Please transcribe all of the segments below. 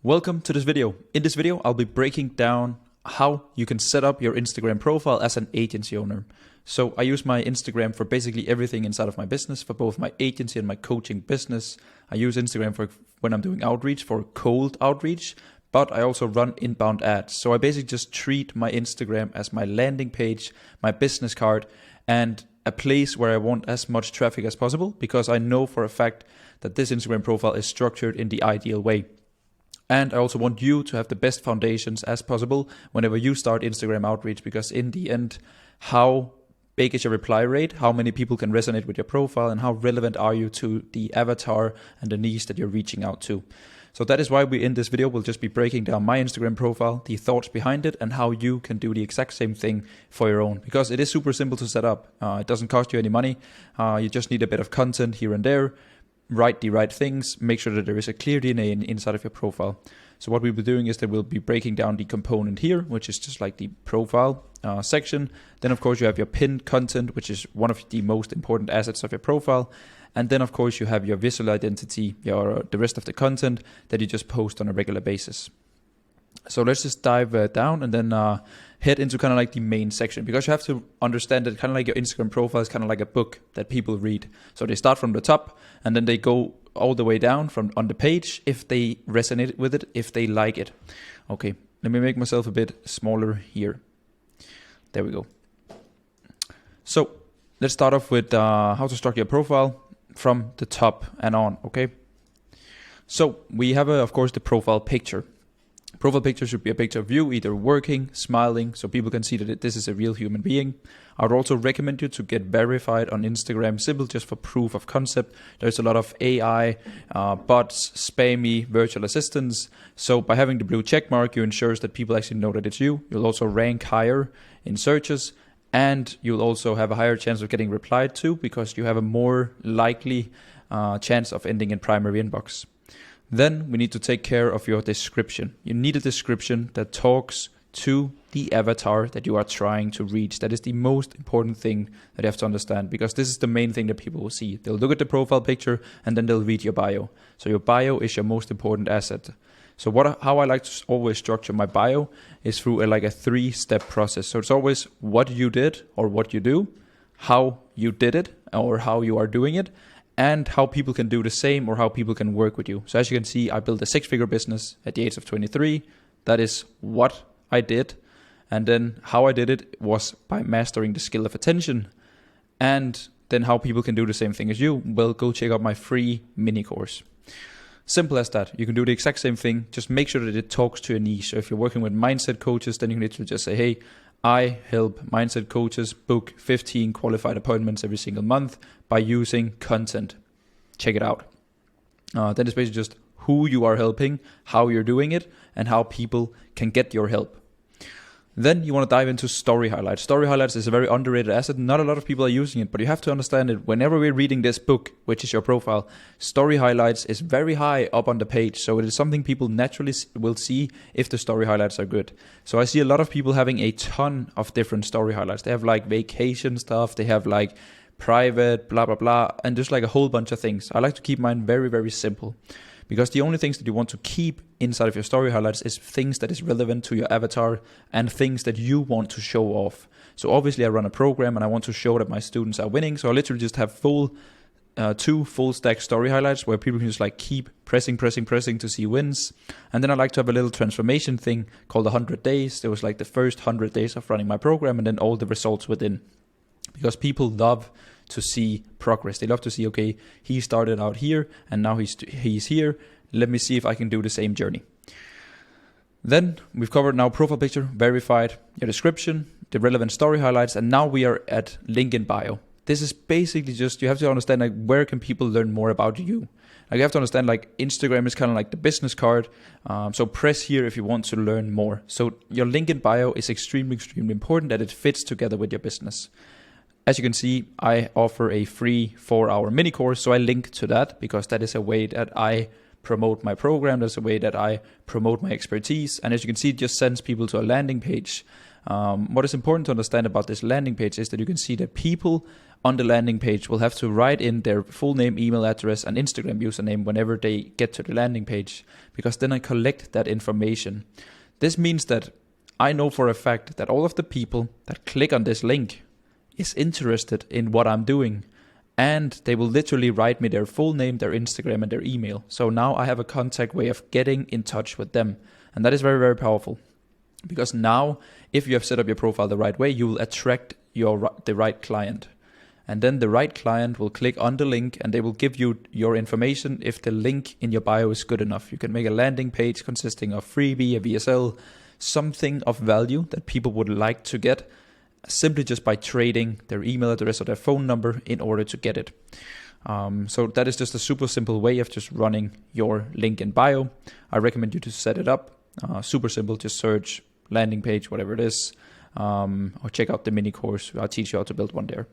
Welcome to this video. In this video, I'll be breaking down how you can set up your Instagram profile as an agency owner. So I use my Instagram for basically everything inside of my business, for both my agency and my coaching business. I use Instagram for when I'm doing outreach, for cold outreach, but I also run inbound ads. So I basically just treat my Instagram as my landing page, my business card, and a place where I want as much traffic as possible, because I know for a fact that this Instagram profile is structured in the ideal way. And I also want you to have the best foundations as possible whenever you start Instagram outreach, because in the end, how big is your reply rate? How many people can resonate with your profile? And how relevant are you to the avatar and the niche that you're reaching out to? So that is why we in this video will just be breaking down my Instagram profile, the thoughts behind it, and how you can do the exact same thing for your own. Because it is super simple to set up. It doesn't cost you any money. You just need a bit of content here and there. Write the right things, make sure that there is a clear DNA inside of your profile. So what we'll be doing is that we'll be breaking down the component here, which is just like the profile section. Then of course you have your pinned content, which is one of the most important assets of your profile. And then of course you have your visual identity, the rest of the content that you just post on a regular basis. So let's just dive down and then head into kind of like the main section, because you have to understand that kind of like your Instagram profile is kind of like a book that people read. So they start from the top and then they go all the way down from on the page if they resonate with it, if they like it. Okay, let me make myself a bit smaller here. There we go. So let's start off with how to structure your profile from the top and on, okay? So we have, of course, the profile picture. Profile picture should be a picture of you either working, smiling, so people can see that this is a real human being. I would also recommend you to get verified on Instagram, simple just for proof of concept. There's a lot of AI, bots, spammy, virtual assistants. So by having the blue check mark, you ensure that people actually know that it's you. You'll also rank higher in searches, and you'll also have a higher chance of getting replied to, because you have a more likely chance of ending in primary inbox. Then we need to take care of your description. You need a description that talks to the avatar that you are trying to reach. That is the most important thing that you have to understand, because this is the main thing that people will see. They'll look at the profile picture and then they'll read your bio. So your bio is your most important asset. So how I like to always structure my bio is through a 3-step process. So it's always what you did or what you do, how you did it or how you are doing it, and how people can do the same or how people can work with you. So as you can see, I built a 6-figure business at the age of 23. That is what I did. And then how I did it was by mastering the skill of attention. And then how people can do the same thing as you, well, go check out my free mini course. Simple as that. You can do the exact same thing. Just make sure that it talks to a niche. So if you're working with mindset coaches, then you need to just say, hey, I help mindset coaches book 15 qualified appointments every single month by using content. Check it out. Then it's basically just who you are helping, how you're doing it, and how people can get your help. Then you want to dive into story highlights. Story highlights is a very underrated asset. Not a lot of people are using it, but you have to understand it. Whenever we're reading this book, which is your profile, story highlights is very high up on the page. So it is something people naturally will see if the story highlights are good. So I see a lot of people having a ton of different story highlights. They have like vacation stuff. They have like private, blah, blah, blah. And just like a whole bunch of things. I like to keep mine very, very simple. Because the only things that you want to keep inside of your story highlights is things that is relevant to your avatar and things that you want to show off. So obviously I run a program and I want to show that my students are winning. So I literally just have 2 full stack story highlights where people can just like keep pressing to see wins. And then I like to have a little transformation thing called 100 days. There was like the first 100 days of running my program and then all the results within. Because people love to see progress. They love to see, okay, he started out here and now he's here. Let me see if I can do the same journey. Then we've covered now profile picture, verified, your description, the relevant story highlights, and now we are at link in bio. This is basically just, you have to understand like where can people learn more about you. Like you have to understand like Instagram is kind of like the business card. So press here if you want to learn more. So your link in bio is extremely, extremely important that it fits together with your business. As you can see, I offer a free 4-hour mini course. So I link to that because that is a way that I promote my program. That's a way that I promote my expertise. And as you can see, it just sends people to a landing page What is important to understand about this landing page is that you can see that people on the landing page will have to write in their full name, email address, and Instagram username whenever they get to the landing page, because then I collect that information. This means that I know for a fact that all of the people that click on this link is interested in what I'm doing, and they will literally write me their full name, their Instagram, and their email. So now I have a contact way of getting in touch with them, and that is very, very powerful. Because now, if you have set up your profile the right way, you will attract the right client. And then the right client will click on the link and they will give you your information if the link in your bio is good enough. You can make a landing page consisting of freebie, a VSL, something of value that people would like to get, simply just by trading their email address or their phone number in order to get it. So that is just a super simple way of just running your link in bio. I recommend you to set it up. Super simple, just search landing page, whatever it is. Or check out the mini course. I'll teach you how to build one there.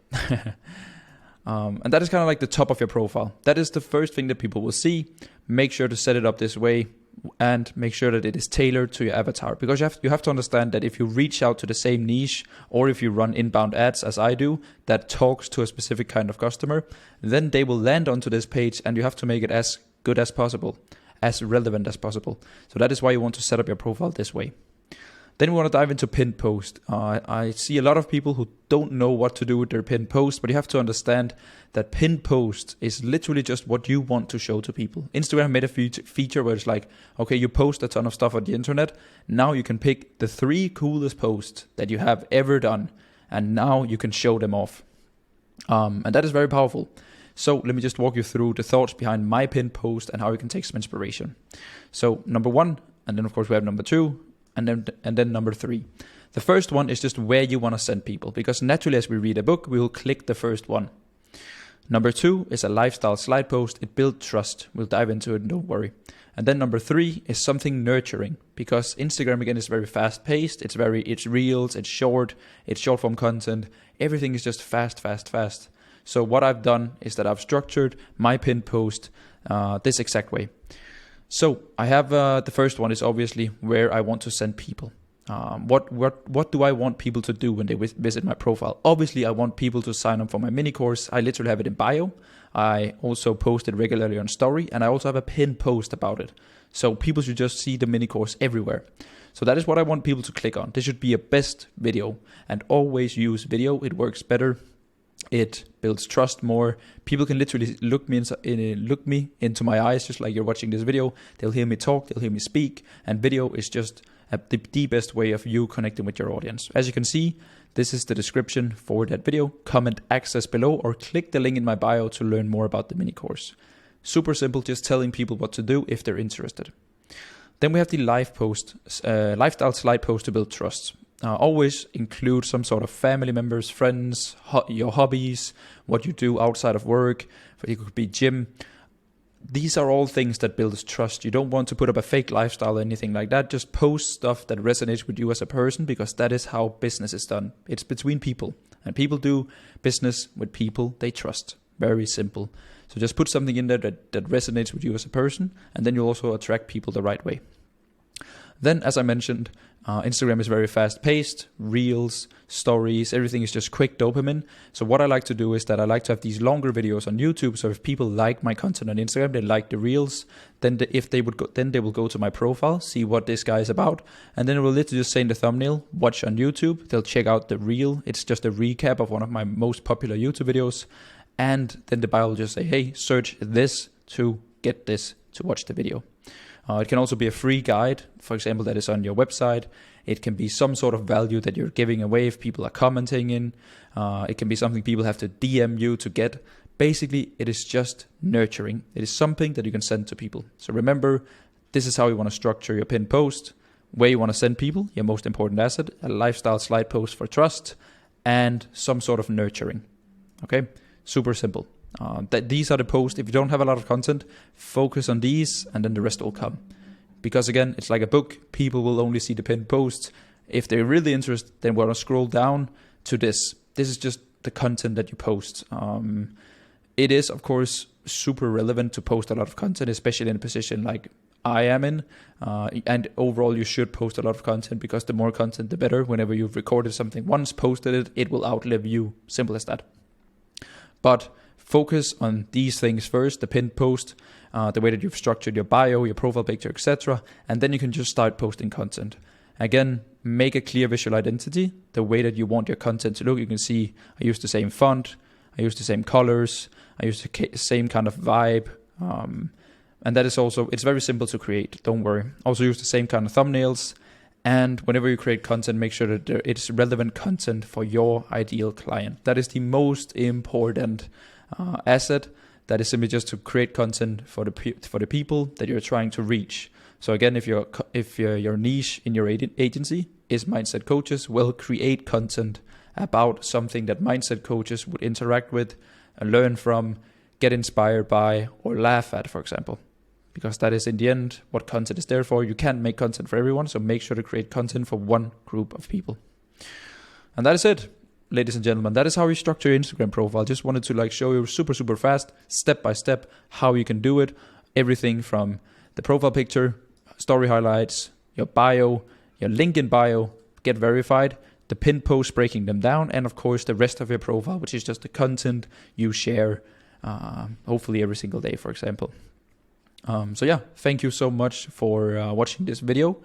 And that is kind of like the top of your profile. That is the first thing that people will see. Make sure to set it up this way and make sure that it is tailored to your avatar, because you have to understand that if you reach out to the same niche, or if you run inbound ads as I do that talks to a specific kind of customer, then they will land onto this page and you have to make it as good as possible, as relevant as possible. So that is why you want to set up your profile this way. Then we want to dive into pinned post. I see a lot of people who don't know what to do with their pinned post, but you have to understand that pinned post is literally just what you want to show to people. Instagram made a feature where it's like, okay, you post a ton of stuff on the internet. Now you can pick the 3 coolest posts that you have ever done, and now you can show them off. And that is very powerful. So let me just walk you through the thoughts behind my pinned post and how you can take some inspiration. So number 1, and then of course we have number 2, and then number 3. The first one is just where you want to send people, because naturally as we read a book, we will click the first one. Number 2 is a lifestyle slide post. It builds trust. We'll dive into it, don't worry. And then number 3 is something nurturing, because Instagram again is very fast paced. It's reels, it's short form content. Everything is just fast. So what I've done is that I've structured my pinned post this exact way. So I have the first one is obviously where I want to send people. What do I want people to do when they visit my profile? Obviously, I want people to sign up for my mini course. I literally have it in bio. I also post it regularly on story, and I also have a pinned post about it. So people should just see the mini course everywhere. So that is what I want people to click on. This should be a best video, and always use video. It works better. It builds trust more. People can literally look me into my eyes, just like you're watching this video. They'll hear me talk, they'll hear me speak, and video is just the best way of you connecting with your audience. As you can see, this is the description for that video. Comment access below or click the link in my bio to learn more about the mini course. Super simple, just telling people what to do if they're interested. Then we have the lifestyle slide post to build trust. Always include some sort of family members, friends, your hobbies, what you do outside of work. It could be gym. These are all things that builds trust. You don't want to put up a fake lifestyle or anything like that. Just post stuff that resonates with you as a person, because that is how business is done. It's between people, and people do business with people they trust. Very simple. So just put something in there that resonates with you as a person, and then you'll also attract people the right way. Then, as I mentioned, Instagram is very fast-paced, reels, stories, everything is just quick dopamine. So what I like to do is that I like to have these longer videos on YouTube. So if people like my content on Instagram, they like the reels, then they will go to my profile, see what this guy is about, and then it will literally just say in the thumbnail, watch on YouTube. They'll check out the reel. It's just a recap of one of my most popular YouTube videos. And then the bio will just say, hey, search this to get this to watch the video. It can also be a free guide, for example, that is on your website. It can be some sort of value that you're giving away if people are commenting in. It can be something people have to DM you to get. Basically, it is just nurturing. It is something that you can send to people. So remember, this is how you want to structure your pinned post, where you want to send people, your most important asset, a lifestyle slide post for trust, and some sort of nurturing. Okay, super simple. These are the posts. If you don't have a lot of content, focus on these and then the rest will come. Because again, it's like a book. People will only see the pinned posts. If they're really interested, then we're going to scroll down to this. This is just the content that you post. It is, of course, super relevant to post a lot of content, especially in a position like I am in. And overall, you should post a lot of content, because the more content, the better. Whenever you've recorded something once, posted it, it will outlive you. Simple as that. But focus on these things first: the pinned post, the way that you've structured your bio, your profile picture, etc. And then you can just start posting content. Again, make a clear visual identity, the way that you want your content to look. You can see I use the same font, I use the same colors, I use the same kind of vibe. And that is also, it's very simple to create, don't worry. Also use the same kind of thumbnails. And whenever you create content, make sure that it's relevant content for your ideal client. That is the most important asset. That is simply just to create content for the people that you're trying to reach. So again, if your niche in your agency is mindset coaches, well, create content about something that mindset coaches would interact with, learn from, get inspired by, or laugh at, for example. Because that is in the end what content is there for. You can't make content for everyone, so make sure to create content for one group of people. And that is it, ladies and gentlemen. That is how you structure your Instagram profile. Just wanted to show you super fast, step by step, how you can do it. Everything from the profile picture, story highlights, your bio, your link in bio, get verified, the pinned post, breaking them down, and of course the rest of your profile, which is just the content you share, hopefully every single day, for example. So yeah, thank you so much for watching this video.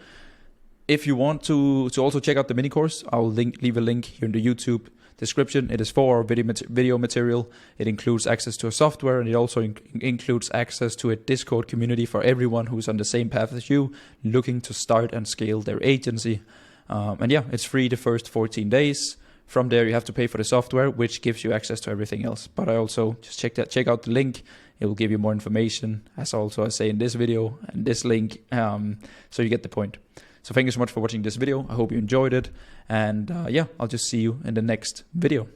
If you want to also check out the mini course, I'll leave a link here in the YouTube description. It is for our video material. It includes access to a software, and it also includes access to a Discord community for everyone who's on the same path as you, looking to start and scale their agency. And yeah, it's free the first 14 days. From there, you have to pay for the software, which gives you access to everything else. But I also just check out the link. It will give you more information, as I say in this video and this link. So you get the point. So thank you so much for watching this video. I hope you enjoyed it. And yeah, I'll just see you in the next video.